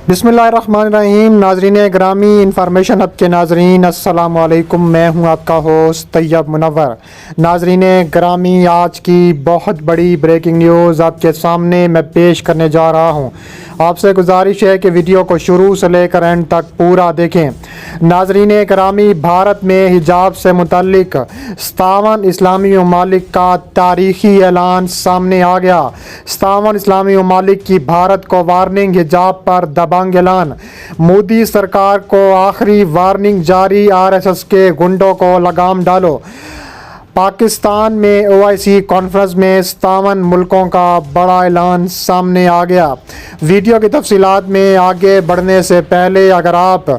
بسم اللہ الرحمن الرحیم۔ ناظرین گرامی، انفارمیشن ہب کے ناظرین السلام علیکم۔ میں ہوں آپ کا ہوسٹ طیب منور۔ ناظرین گرامی، آج کی بہت بڑی بریکنگ نیوز آپ کے سامنے میں پیش کرنے جا رہا ہوں۔ آپ سے گزارش ہے کہ ویڈیو کو شروع سے لے کر اینڈ تک پورا دیکھیں۔ ناظرین گرامی، بھارت میں حجاب سے متعلق 57 اسلامی ممالک کا تاریخی اعلان سامنے آ گیا۔ 57 اسلامی ممالک کی بھارت کو وارننگ، حجاب پر دبنگ اعلان۔ مودی سرکار کو آخری وارننگ جاری، RSS کے گنڈوں کو لگام ڈالو۔ پاکستان میں OIC کانفرنس میں 57 ملکوں کا بڑا اعلان سامنے آ گیا۔ ویڈیو کی تفصیلات میں آگے بڑھنے سے پہلے اگر آپ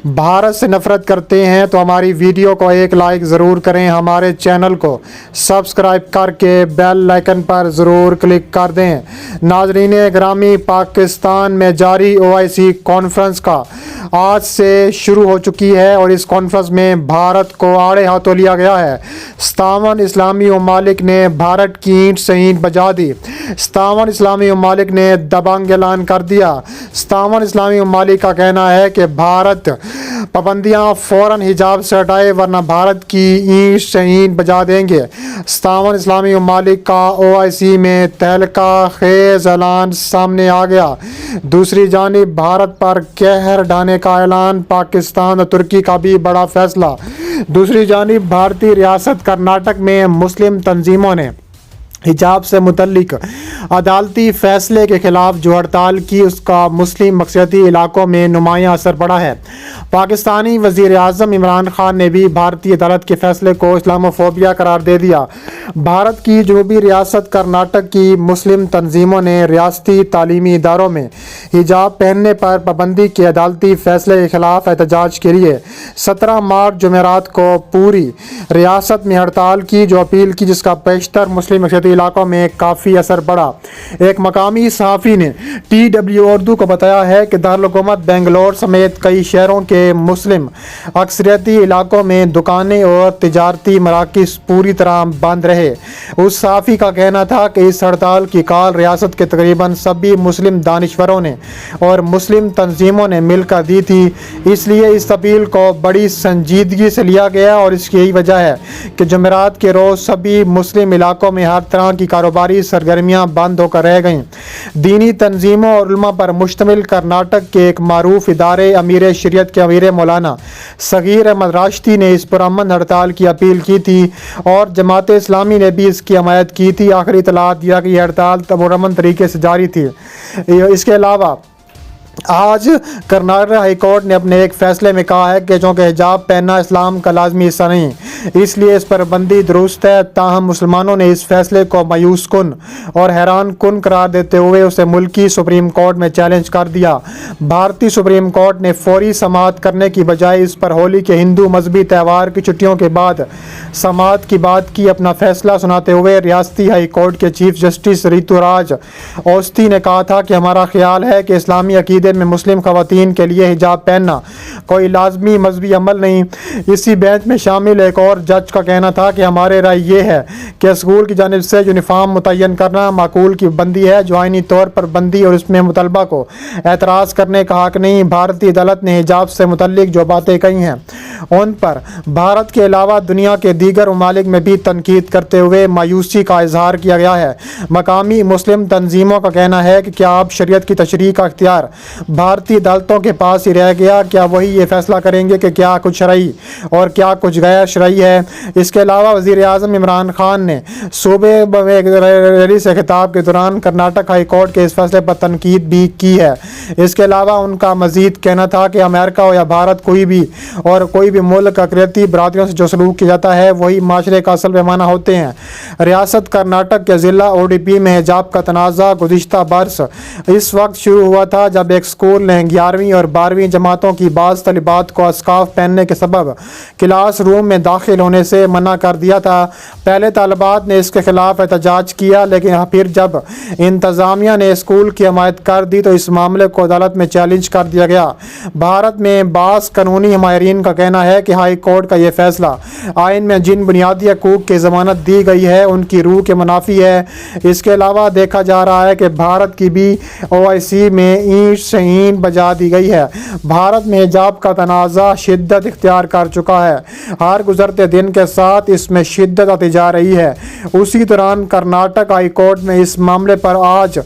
بھارت سے نفرت کرتے ہیں تو ہماری ویڈیو کو ایک لائک ضرور کریں، ہمارے چینل کو سبسکرائب کر کے بیل آئیکن پر ضرور کلک کر دیں۔ ناظرین گرامی، پاکستان میں جاری OIC کانفرنس کا آج سے شروع ہو چکی ہے اور اس کانفرنس میں بھارت کو آڑے ہاتھوں لیا گیا ہے۔ 57 اسلامی ممالک نے بھارت کی اینٹ سے اینٹ بجا دی۔ 57 اسلامی ممالک نے دبنگ اعلان کر دیا۔ 57 اسلامی ممالک کا کہنا ہے کہ بھارت پابندیاں فوراً حجاب سے ہٹائے ورنہ بھارت کی اینٹ سے اینٹ بجا دیں گے۔ 57 اسلامی ممالک کا OIC میں تہلکہ خیز اعلان سامنے آ گیا۔ دوسری جانب بھارت پر قہر ڈھانے کا اعلان، پاکستان اور ترکی کا بھی بڑا فیصلہ۔ دوسری جانب بھارتی ریاست کرناٹک میں مسلم تنظیموں نے حجاب سے متعلق عدالتی فیصلے کے خلاف جو ہڑتال کی، اس کا مسلم مقصدی علاقوں میں نمایاں اثر پڑا ہے۔ پاکستانی وزیر اعظم عمران خان نے بھی بھارتی عدالت کے فیصلے کو اسلاموفوبیا قرار دے دیا۔ بھارت کی جنوبی ریاست کرناٹک کی مسلم تنظیموں نے ریاستی تعلیمی اداروں میں حجاب پہننے پر پابندی کے عدالتی فیصلے کے خلاف احتجاج کے لیے 17 مارچ جمعرات کو پوری ریاست میں ہڑتال کی، جو اپیل کی جس کا بیشتر مسلم مقصدی علاقوں میں کافی اثر پڑا۔ ایک مقامی صحافی نے TW اردو کو بتایا ہے کہ دارالحکومت بنگلور سمیت کئی شہروں کے مسلم اکثریتی علاقوں میں دکانیں اور تجارتی مراکز پوری طرح بند رہے۔ اس صحافی کا کہنا تھا کہ اس ہڑتال کی کال ریاست کے تقریباً سبھی مسلم دانشوروں نے اور مسلم تنظیموں نے مل کر دی تھی، اس لیے اس اپیل کو بڑی سنجیدگی سے لیا گیا اور اس کی یہی وجہ ہے کہ جمعرات کے روز سبھی مسلم علاقوں میں ہر طرح کی کاروباری سرگرمیاں بند ہو کر رہ گئیں۔ دینی تنظیموں اور علماء پر مشتمل کرناٹک کے ایک معروف ادارے امیر شریعت کے امیر مولانا صغیر احمد راشدی نے اس پرامن ہڑتال کی اپیل کی تھی اور جماعت اسلامی نے بھی اس کی حمایت کی تھی۔ آخری اطلاعات یہ کہ یہ ہڑتال پرامن طریقے سے جاری تھی۔ اس کے علاوہ آج کرناٹک ہائی کورٹ نے اپنے ایک فیصلے میں کہا ہے کہ چونکہ حجاب پہننا اسلام کا لازمی حصہ نہیں، اس لیے اس پر پابندی درست ہے۔ تاہم مسلمانوں نے اس فیصلے کو مایوس کن اور حیران کن قرار دیتے ہوئے اسے ملکی سپریم کورٹ میں چیلنج کر دیا۔ بھارتی سپریم کورٹ نے فوری سماعت کرنے کی بجائے اس پر ہولی کے ہندو مذہبی تہوار کی چھٹیوں کے بعد سماعت کی بات کی۔ اپنا فیصلہ سناتے ہوئے ریاستی ہائی کورٹ کے چیف جسٹس ریتو راج اوستھی نے کہا تھا کہ ہمارا خیال ہے کہ اسلامی عقیدے میں مسلم خواتین کے لیے حجاب پہننا کوئی لازمی مذہبی عمل نہیں۔ اسی بینچ میں شامل ایک اور جج کا کہنا تھا کہ ہمارے رائے یہ ہے کہ اسکول کی جانب سے یونیفارم متعین کرنا معقول کی بندی ہے، جو آئینی طور پر بندی اور اس میں مطالبہ کو اعتراض کرنے کا حق نہیں۔ بھارتی عدالت نے حجاب سے متعلق جو باتیں کہی ہیں ان پر بھارت کے علاوہ دنیا کے دیگر ممالک میں بھی تنقید کرتے ہوئے مایوسی کا اظہار کیا گیا ہے۔ مقامی مسلم تنظیموں کا کہنا ہے کہ کیا اب شریعت کی تشریح کا اختیار بھارتی عدالتوں کے پاس ہی رہ گیا؟ کیا وہی یہ فیصلہ کریں گے کہ کیا کچھ شرعی اور کیا کچھ غیر شرعی ہے؟ اس کے علاوہ وزیر اعظم عمران خان نے صوبے میں ایک ریلی سے خطاب کے دوران کرناٹک ہائی کورٹ کے اس فیصلے پر تنقید بھی کی ہے۔ اس کے علاوہ ان کا مزید کہنا تھا کہ امریکہ ہو یا بھارت، کوئی بھی ملک اقلیتی برادریوں سے جو سلوک کیا جاتا ہے وہی معاشرے کا اصل پیمانہ ہوتے ہیں۔ ریاست کرناٹک کے ضلع ODP میں حجاب کا تنازع گزشتہ برس اس وقت شروع ہوا تھا جب ایک اسکول نے 11ویں اور 12ویں جماعتوں کی بعض طالبات کو اسکارف پہننے کے سبب کلاس روم میں داخل ہونے سے منع کر دیا تھا۔ پہلے طالبات نے اس کے خلاف احتجاج کیا، لیکن پھر جب انتظامیہ نے اسکول کی حمایت کر دی تو اس معاملے کو عدالت میں چیلنج کر دیا گیا۔ بھارت میں بعض قانونی ماہرین کا کہنا कहना है कि हाई कोर्ट का ये फैसला आइन में जिन बुनियादी हकूक़ की ज़मानत दी गई है उनकी रूह के मुनाफी है। इसके अलावा देखा जा रहा है कि भारत की भी OIC में ईंट से ईंट बजा दी गई है। भारत में हिजाब का तनाज़ा शिद्दत इख्तियार कर चुका है। हर गुजरते दिन के साथ इसमें शिद्दत आती जा रही है। उसी दौरान कर्नाटक हाई कोर्ट में इस मामले पर आज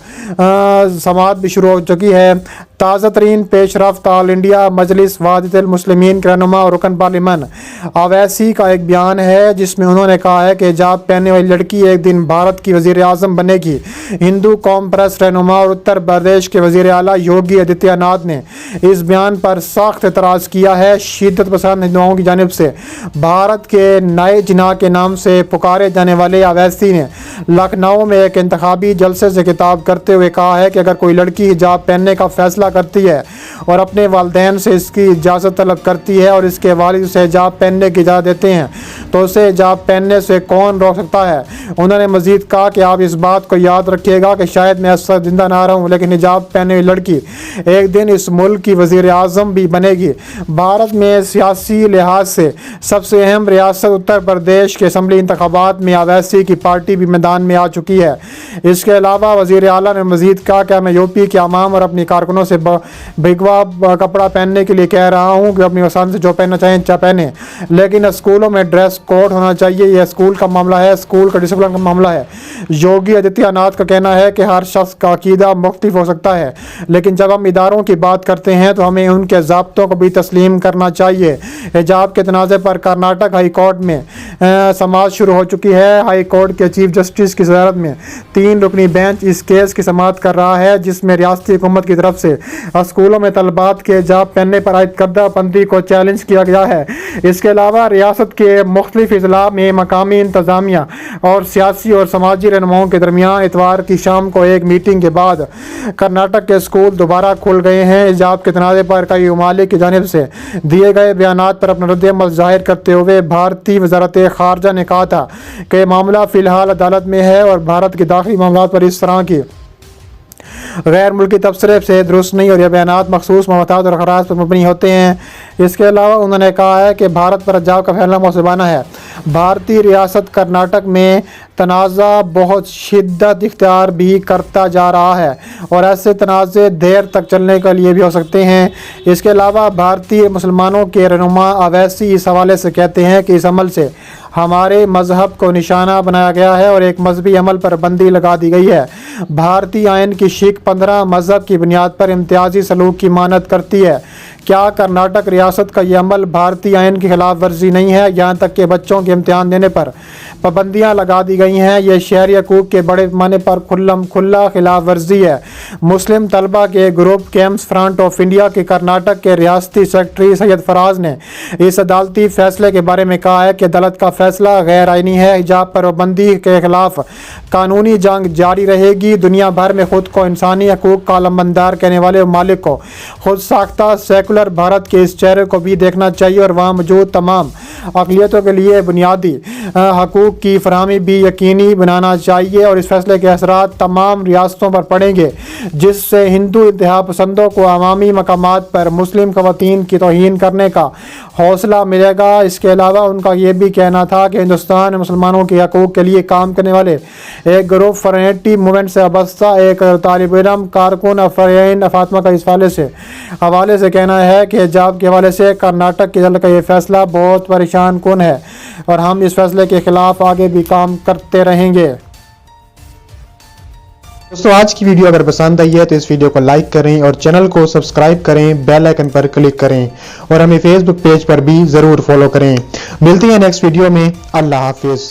समाअत भी शुरू हो चुकी है। ताज़ा तरीन पेशरफ्त ऑल इंडिया मजलिस वाहिदुल मुस्लिमीन के रहनुमा और रुकन पार्लियामेंट अवैसी का एक बयान है जिसमें उन्होंने कहा है कि हिजाब पहनने वाली लड़की एक दिन भारत की वज़ीर आज़म बनेगी। हिंदू कौम परस्त रहनुमा और उत्तर प्रदेश के वज़ीर आला योगी आदित्यनाथ ने इस बयान पर सख्त एतराज़ किया है। शिद्दत पसंद हिंदुओं की जानिब से भारत के नए जिनाह के नाम से पुकारे जाने वाले अवैसी ने लखनऊ में एक इंतखाबी जलसे से खिताब करते हुए कहा है कि अगर कोई लड़की हिजाब पहनने का फैसला करती है और अपने वालिदैन से इसकी इजाज़त तलब करती है और इसके वालिद उसे हिजाब पहनने की इजाज़त देते हैं तो उसे हिजाब पहनने से कौन रोक सकता है। उन्होंने मज़ीद कहा कि आप इस बात को याद रखिएगा कि शायद मैं ऐसा जिंदा ना रहूं लेकिन हिजाब पहनने वाली लड़की एक दिन इस मुल्क की वज़ीर आज़म भी बनेगी। भारत में सियासी लिहाज से सबसे अहम रियासत उत्तर प्रदेश के असम्बली इंतखाबात में अवैसी की पार्टी भी मैदान में आ चुकी है। इसके अलावा वज़ीर आला ने मज़ीद कहा कि मैं यूपी के अवाम और अपनी कारकुनों से भिगवा कपड़ा पहनने के लिए कह रहा हूँ कि अपनी पसंद से जो पहनना चाहें चाहे पहने, लेकिन स्कूलों में ड्रेस कोड होना चाहिए। यह स्कूल का मामला है, स्कूल का डिसिप्लिन का मामला है। योगी आदित्यनाथ का कहना है कि हर शख्स का अकीदा मुख्तलिफ हो सकता है लेकिन जब हम इदारों की बात करते हैं तो हमें उनके ज़ाब्तों को भी तस्लीम करना चाहिए। हिजाब के तनाज़े पर कर्नाटक हाई कोर्ट में समाअत शुरू हो चुकी है। हाई कोर्ट के चीफ जस्टिस की सदारत में 3 रुकनी बेंच इस केस की समाअत कर रहा है जिसमें रियासती हुकूमत की तरफ से स्कूलों में तलबात के हिजाब पहनने पर आयद करदा बंदी को चैलेंज किया गया है। इसके अलावा रियासत के मुख्तलिफ अजला में मकामी इंतज़ामिया और सियासी और समाजी रहनुमाओं के दरमियान इतवार की शाम को एक मीटिंग के बाद कर्नाटक के स्कूल दोबारा खुल गए हैं। हिजाब के तनाज़े पर कई ममालिक की जानिब से दिए गए बयानात पर अपना रद्द-ए-अमल ज़ाहिर करते हुए भारतीय वज़ारत ख़ारजा ने कहा था कि मामला फ़िलहाल अदालत में है और भारत के दाखिली मामलात पर इस तरह की गैर मुल्की तबसरे से दुरुस्त नहीं और यह बयानात मखसूस मवादात और खराज पर मबनी होते हैं। इसके अलावा उन्होंने कहा है कि भारत पर हिजाब का फैलना मौसबाना है। भारतीय रियासत कर्नाटक में तनाज़ा बहुत शिद्दत इख्तियार भी करता जा रहा है और ऐसे तनाज़े देर तक चलने के लिए भी हो सकते हैं। इसके अलावा भारतीय मुसलमानों के रहनुमा अवैसी इस हवाले से कहते हैं कि इस अमल से हमारे मज़हब को निशाना बनाया गया है और एक मजहबी अमल पर बंदी लगा दी गई है। भारतीय आइन की शिक 15 मज़हब की बुनियाद पर इम्तियाजी सलूक की मानद करती है। क्या कर्नाटक रियासत का यह अमल भारतीय आइन की खिलाफ वर्जी नहीं है? यहाँ तक कि बच्चों के इम्तिहान देने पर पाबंदियाँ लगा दी गई हैं। यह शहरी हकूक़ के बड़े पैमाने पर खुला खिलाफ वर्जी है। मुस्लिम तलबा के group camps front of India के कर्नाटक के रियासती सेक्रेटरी सैयद फराज ने इस अदालती फैसले के बारे में कहा है कि अदालत का फैसला गैर आइनी है। हिजाब पर पाबंदी के खिलाफ कानूनी जंग जारी रहेगी। दुनिया भर में खुद को इंसानी हकूक़ का अलमबरदार कहने वाले ममालिक को खुद साख्ता सेकुलर भारत के इस चेहरे को भी देखना चाहिए और वहाँ मौजूद तमाम अक़लियतों के लिए बुनियादी हकूक़ की फरहमी भी यकीनी बनाना चाहिए और इस फैसले के असरात तमाम रियासतों पर पड़ेंगे जिससे हिंदू इंतहा पसंदों को अवामी मकामात पर मुस्लिम ख़वातीन की तौहीन करने का हौसला मिलेगा। इसके अलावा उनका ये भी कहना था कि हिंदुस्तान में मुसलमानों के हकूक़ के लिए काम करने वाले एक ग्रुप फरेंटी मूवमेंट से वाबस्ता एक तालिब इल्म कारकुन अफरीन फातिमा का इस हवाले से कहना है कि हिजाब के हवाले से कर्नाटक के अदालत का ये फैसला बहुत परेशान कुन है और हम इस फैसले के खिलाफ आगे भी काम करते रहेंगे। दोस्तों आज की वीडियो अगर पसंद आई है तो इस वीडियो को लाइक करें और चैनल को सब्सक्राइब करें, बेल आइकन पर क्लिक करें और हमें फेसबुक पेज पर भी ज़रूर फॉलो करें। मिलते हैं नेक्स्ट वीडियो में। अल्लाह हाफिज़।